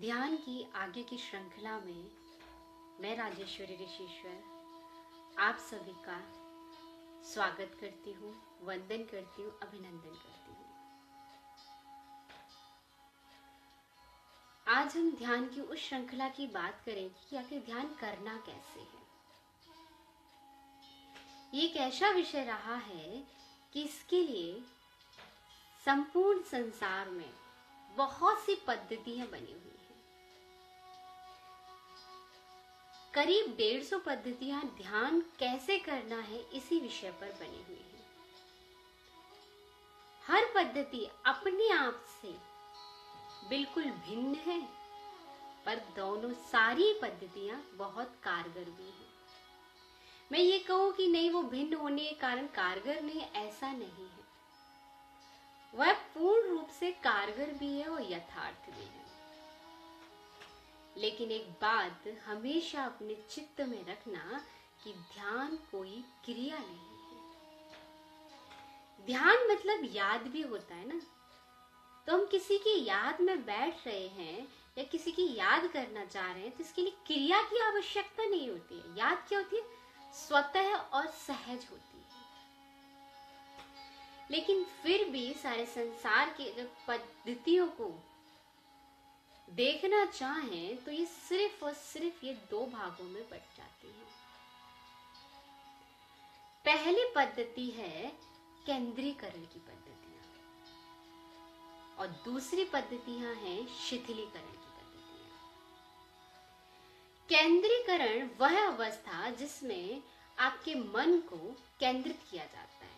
ध्यान की आगे की श्रृंखला में मैं राजेश्वरी ऋषिश्वर आप सभी का स्वागत करती हूँ, वंदन करती हूँ, अभिनंदन करती हूँ। आज हम ध्यान की उस श्रृंखला की बात करेंगे कि आखिर ध्यान करना कैसे है। ये एक ऐसा विषय रहा है कि इसके लिए संपूर्ण संसार में बहुत सी पद्धतियां बनी हुई हैं। करीब 150 पद्धतियां ध्यान कैसे करना है इसी विषय पर बनी हुई है। हर पद्धति अपने आप से बिल्कुल भिन्न है, पर दोनों सारी पद्धतियां बहुत कारगर भी हैं। मैं ये कहूं कि नहीं, वो भिन्न होने के कारण कारगर नहीं, ऐसा नहीं है। वह पूर्ण रूप से कारगर भी है और यथार्थ भी है। लेकिन एक बात हमेशा अपने चित्त में रखना कि ध्यान कोई क्रिया नहीं है। ध्यान मतलब याद भी होता है ना। तो हम किसी की याद में बैठ रहे हैं या किसी की याद करना चाह रहे हैं तो इसके लिए क्रिया की आवश्यकता नहीं होती है। याद क्या होती है? स्वतः और सहज होती है। लेकिन फिर भी सारे संसार की अगर पद्धतियों को देखना चाहें तो ये सिर्फ और सिर्फ ये दो भागों में बट जाती है। पहली पद्धति है केंद्रीकरण की पद्धतियां और दूसरी पद्धतियां हैं शिथिलीकरण की पद्धतियां। केंद्रीकरण वह अवस्था जिसमें आपके मन को केंद्रित किया जाता है।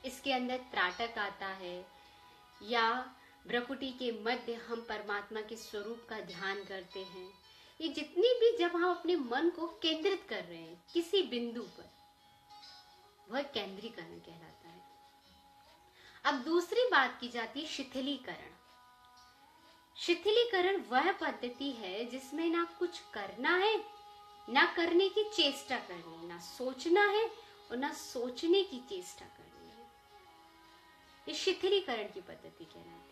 इसके अंदर त्राटक आता है या भ्रुकुटी के मध्य हम परमात्मा के स्वरूप का ध्यान करते हैं। ये जितनी भी जब हम अपने मन को केंद्रित कर रहे हैं किसी बिंदु पर, वह केंद्रीकरण कहलाता है। अब दूसरी बात की जाती है शिथिलीकरण। शिथिलीकरण वह पद्धति है जिसमें ना कुछ करना है, ना करने की चेष्टा करनी है, ना सोचना है और ना सोचने की चेष्टा करनी है। ये शिथिलीकरण की पद्धति कहलाती है।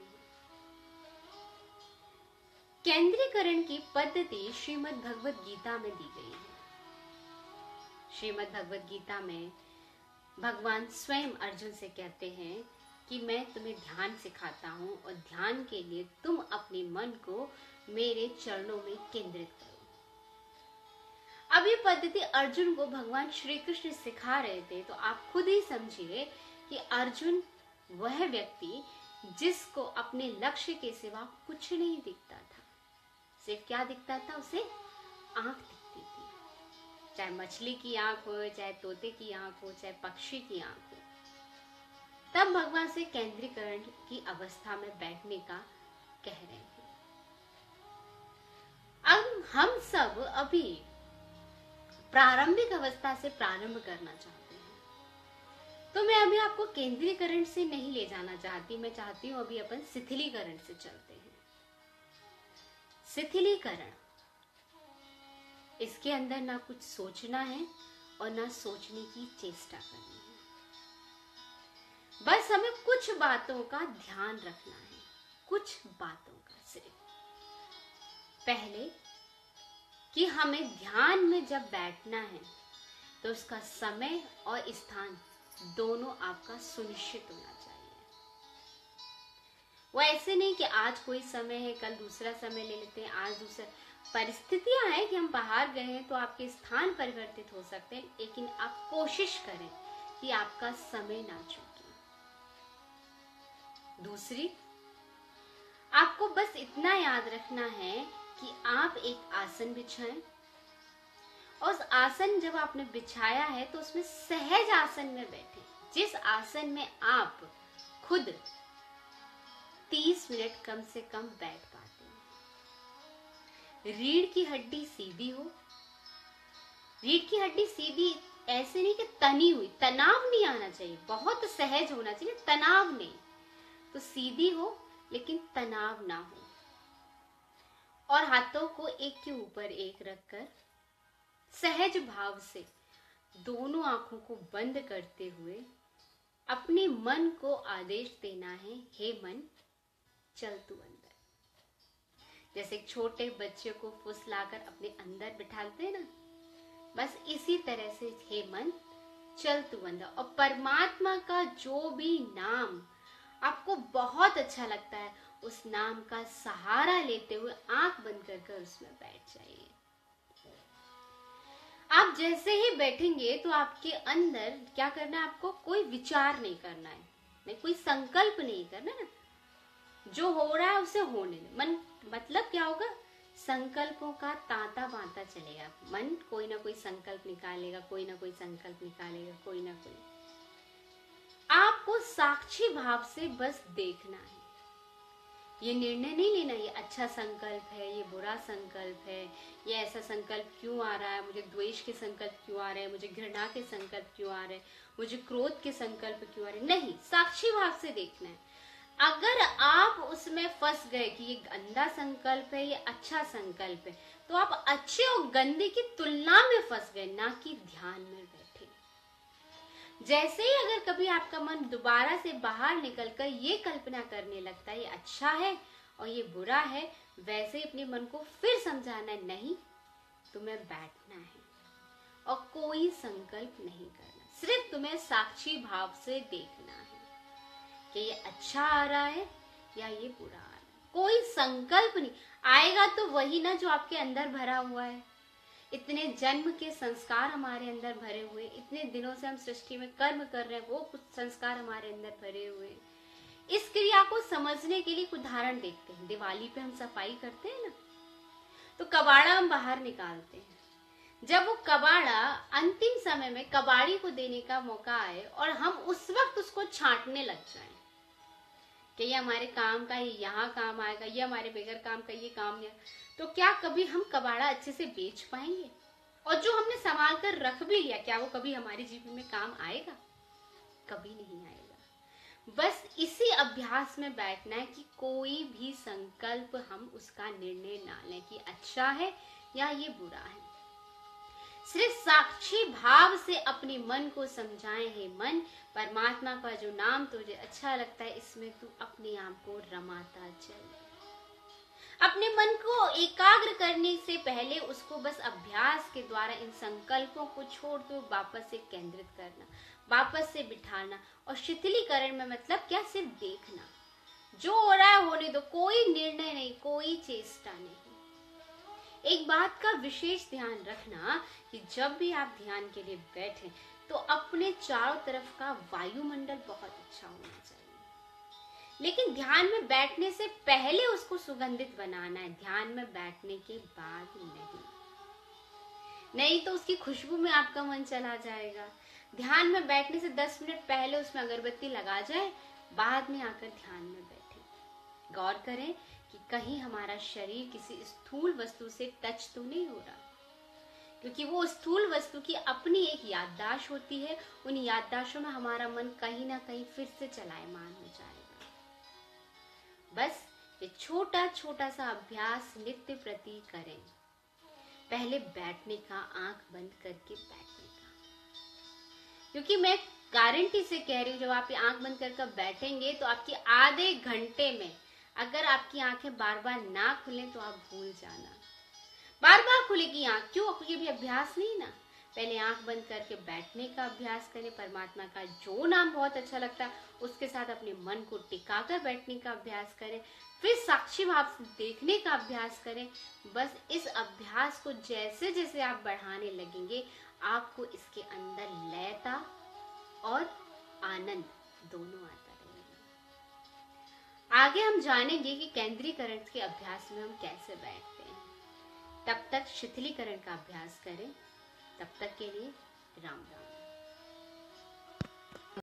केंद्रीकरण की पद्धति श्रीमद् भगवद गीता में दी गई है। श्रीमद् भगवद गीता में भगवान स्वयं अर्जुन से कहते हैं कि मैं तुम्हें ध्यान सिखाता हूं और ध्यान के लिए तुम अपने मन को मेरे चरणों में केंद्रित करो। अब ये पद्धति अर्जुन को भगवान श्री कृष्ण सिखा रहे थे, तो आप खुद ही समझिए कि अर्जुन वह व्यक्ति जिसको अपने लक्ष्य के सिवा कुछ नहीं दिखता था। सिर्फ क्या दिखता था? उसे आंख दिखती थी। चाहे मछली की आंख हो, चाहे तोते की आंख हो, चाहे पक्षी की आंख हो। तब भगवान से केंद्रीकरण की अवस्था में बैठने का कह रहे हैं। अब हम सब अभी प्रारंभिक अवस्था से प्रारंभ करना चाहते हैं, तो मैं अभी आपको केंद्रीकरण से नहीं ले जाना चाहती। मैं चाहती हूं अभी अपन शिथिलीकरण से चलते हैं। शिथिलीकरण, इसके अंदर ना कुछ सोचना है और ना सोचने की चेष्टा करनी है। बस हमें कुछ बातों का ध्यान रखना है, कुछ बातों का सिर्फ। पहले कि हमें ध्यान में जब बैठना है तो उसका समय और स्थान दोनों आपका सुनिश्चित होना चाहिए। वो ऐसे नहीं कि आज कोई समय है, कल दूसरा समय ले लेते हैं, आज दूसरा। परिस्थितियां हैं कि हम बाहर गए हैं तो आपके स्थान परिवर्तित हो सकते हैं, लेकिन आप कोशिश करें कि आपका समय ना चूके। दूसरी, आपको बस इतना याद रखना है कि आप एक आसन बिछाएं और उस आसन जब आपने बिछाया है तो उसमें सहज आसन में बैठें, जिस आसन में आप खुद 30 मिनट कम से कम बैठ पाते हैं। रीढ़ की हड्डी सीधी हो। रीढ़ की हड्डी सीधी ऐसे नहीं कि तनी हुई, तनाव नहीं आना चाहिए, बहुत सहज होना चाहिए, तनाव नहीं। तो सीधी हो लेकिन तनाव ना हो। और हाथों को एक के ऊपर एक रखकर सहज भाव से दोनों आंखों को बंद करते हुए अपने मन को आदेश देना है, हे मन चल तू अंदर। जैसे एक छोटे बच्चे को फुसलाकर अपने अंदर बिठाते हैं ना, बस इसी तरह से हे मन चल तू अंदर। और परमात्मा का जो भी नाम आपको बहुत अच्छा लगता है, उस नाम का सहारा लेते हुए आंख बंद कर उसमें बैठ जाइए। आप जैसे ही बैठेंगे तो आपके अंदर क्या करना है, आपको कोई विचार नहीं करना है, नहीं कोई संकल्प नहीं करना ना, जो हो रहा है उसे होने दे। मन मतलब क्या होगा, संकल्पों का तांता बांता चलेगा। मन कोई ना कोई संकल्प निकालेगा, कोई ना कोई संकल्प निकालेगा, कोई ना कोई। आपको साक्षी भाव से बस देखना है। ये निर्णय नहीं लेना ये अच्छा संकल्प है, ये बुरा संकल्प है, ये ऐसा संकल्प क्यों आ रहा है, मुझे द्वेष के संकल्प क्यों आ रहे हैं, मुझे घृणा के संकल्प क्यों आ रहे हैं, मुझे क्रोध के संकल्प क्यों आ रहे हैं। नहीं, साक्षी भाव से देखना है। अगर आप उसमें फंस गए कि ये गंदा संकल्प है, ये अच्छा संकल्प है, तो आप अच्छे और गंदे की तुलना में फंस गए, ना कि ध्यान में बैठे। जैसे ही अगर कभी आपका मन दोबारा से बाहर निकलकर ये कल्पना करने लगता है ये अच्छा है और ये बुरा है, वैसे ही अपने मन को फिर समझाना है, नहीं तुम्हें बैठना है और कोई संकल्प नहीं करना, सिर्फ तुम्हें साक्षी भाव से देखना है कि ये अच्छा आ रहा है या ये बुरा आ रहा है। कोई संकल्प नहीं आएगा तो वही ना जो आपके अंदर भरा हुआ है। इतने जन्म के संस्कार हमारे अंदर भरे हुए, इतने दिनों से हम सृष्टि में कर्म कर रहे हैं, वो कुछ संस्कार हमारे अंदर भरे हुए। इस क्रिया को समझने के लिए कुछ उदाहरण देखते हैं। दिवाली पे हम सफाई करते हैं ना, तो कबाड़ा हम बाहर निकालते हैं। जब वो कबाड़ा अंतिम समय में कबाड़ी को देने का मौका आए और हम उस वक्त उसको छांटने लग जाएं कि ये हमारे काम का, ये यहाँ काम आएगा, ये हमारे बगैर काम का ये काम नहीं, तो क्या कभी हम कबाड़ा अच्छे से बेच पाएंगे? और जो हमने संभाल कर रख भी लिया, क्या वो कभी हमारे जीवन में काम आएगा? कभी नहीं आएगा। बस इसी अभ्यास में बैठना है कि कोई भी संकल्प हम उसका निर्णय ना लें कि अच्छा है या ये बुरा है। सिर्फ साक्षी भाव से अपने मन को समझाएं, हे मन परमात्मा का जो नाम तुझे अच्छा लगता है, इसमें तू अपने आप को रमाता चल। अपने मन को एकाग्र करने से पहले उसको बस अभ्यास के द्वारा इन संकल्पों को छोड़ दो, वापस से केंद्रित करना, वापस से बिठाना। और शिथिलीकरण में मतलब क्या, सिर्फ देखना, जो हो रहा है होने दो, कोई निर्णय नहीं, कोई चेष्टा नहीं। एक बात का विशेष ध्यान रखना कि जब भी आप ध्यान के लिए बैठे तो अपने चारों तरफ का वायुमंडल बहुत अच्छा होना चाहिए। लेकिन ध्यान में बैठने से पहले उसको सुगंधित बनाना है, ध्यान में बैठने के बाद नहीं तो उसकी खुशबू में आपका मन चला जाएगा। ध्यान में बैठने से 10 मिनट पहले उसमें अगरबत्ती लगा जाए, बाद में आकर ध्यान में बैठे। गौर करें कि कहीं हमारा शरीर किसी स्थूल वस्तु से टच तो नहीं हो रहा, क्योंकि वो स्थूल वस्तु की अपनी एक याददाश्त होती है। उन याददाश्तों में हमारा मन कहीं ना कहीं फिर से चलायमान हो जाएगा। बस ये छोटा छोटा सा अभ्यास नित्य प्रति करें। पहले बैठने का, आंख बंद करके बैठने का, क्योंकि मैं गारंटी से कह रही हूँ, जब आप आंख बंद करके बैठेंगे तो आपकी आधे घंटे में अगर आपकी आंखें बार बार ना खुलें तो आप भूल जाना। बार बार खुलेगी आंख, क्यों? ये भी अभ्यास नहीं ना। पहले आंख बंद करके बैठने का अभ्यास करें, परमात्मा का जो नाम बहुत अच्छा लगता है उसके साथ अपने मन को टिकाकर बैठने का अभ्यास करें, फिर साक्षी भाव से देखने का अभ्यास करें। बस इस अभ्यास को जैसे जैसे आप बढ़ाने लगेंगे, आपको इसके अंदर लयता और आनंद दोनों आता रहेगा। आगे हम जानेंगे कि केंद्रीकरण के अभ्यास में हम कैसे बैठते हैं। तब तक शिथिलीकरण का अभ्यास करें। तब तक के लिए राम राम।